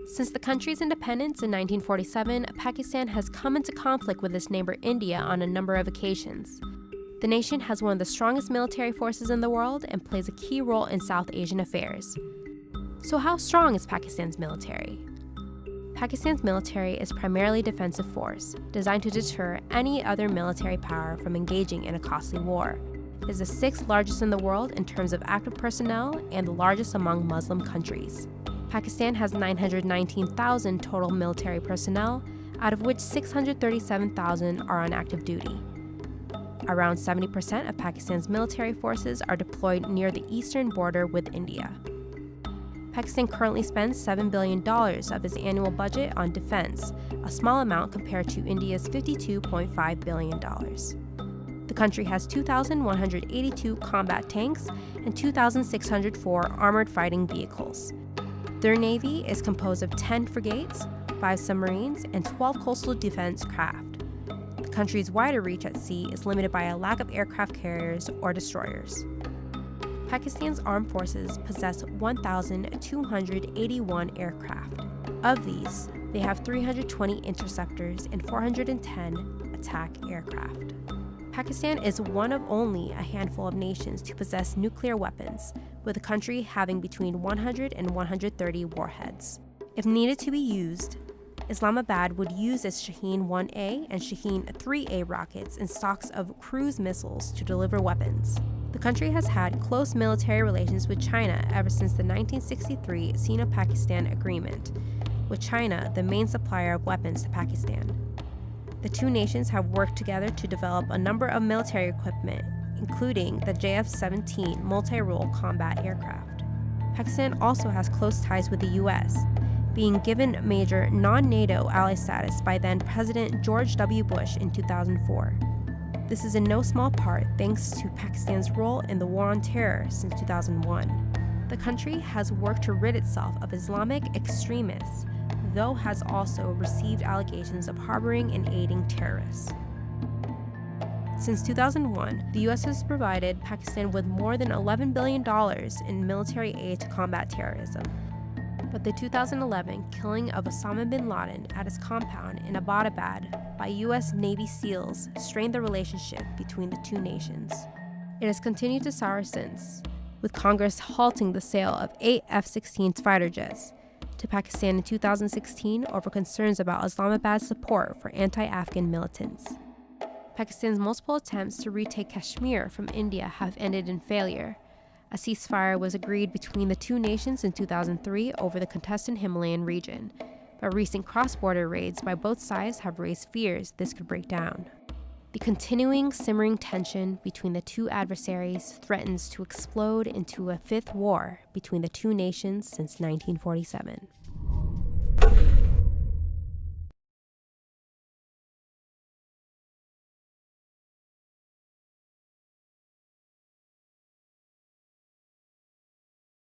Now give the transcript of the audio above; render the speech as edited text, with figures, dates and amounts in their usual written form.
Since the country's independence in 1947, Pakistan has come into conflict with its neighbor India on a number of occasions. The nation has one of the strongest military forces in the world and plays a key role in South Asian affairs. So how strong is Pakistan's military? Pakistan's military is primarily a defensive force, designed to deter any other military power from engaging in a costly war. It is the sixth largest in the world in terms of active personnel and the largest among Muslim countries. Pakistan has 919,000 total military personnel, out of which 637,000 are on active duty. Around 70% of Pakistan's military forces are deployed near the eastern border with India. Pakistan currently spends $7 billion of its annual budget on defense, a small amount compared to India's $52.5 billion. The country has 2,182 combat tanks and 2,604 armored fighting vehicles. Their navy is composed of 10 frigates, 5 submarines, and 12 coastal defense craft. The country's wider reach at sea is limited by a lack of aircraft carriers or destroyers. Pakistan's armed forces possess 1,281 aircraft. Of these, they have 320 interceptors and 410 attack aircraft. Pakistan is one of only a handful of nations to possess nuclear weapons, with the country having between 100 and 130 warheads. If needed to be used, Islamabad would use its Shaheen 1A and Shaheen 3A rockets and stocks of cruise missiles to deliver weapons. The country has had close military relations with China ever since the 1963 Sino-Pakistan Agreement, with China the main supplier of weapons to Pakistan. The two nations have worked together to develop a number of military equipment, including the JF-17 multi-role combat aircraft. Pakistan also has close ties with the U.S., being given major non-NATO ally status by then-President George W. Bush in 2004. This is in no small part thanks to Pakistan's role in the War on Terror since 2001. The country has worked to rid itself of Islamic extremists, though has also received allegations of harboring and aiding terrorists. Since 2001, the U.S. has provided Pakistan with more than $11 billion in military aid to combat terrorism. But the 2011 killing of Osama bin Laden at his compound in Abbottabad by U.S. Navy SEALs strained the relationship between the two nations. It has continued to sour since, with Congress halting the sale of 8 F-16 fighter jets to Pakistan in 2016 over concerns about Islamabad's support for anti-Afghan militants. Pakistan's multiple attempts to retake Kashmir from India have ended in failure. A ceasefire was agreed between the two nations in 2003 over the contested Himalayan region, but recent cross-border raids by both sides have raised fears this could break down. The continuing simmering tension between the two adversaries threatens to explode into a fifth war between the two nations since 1947.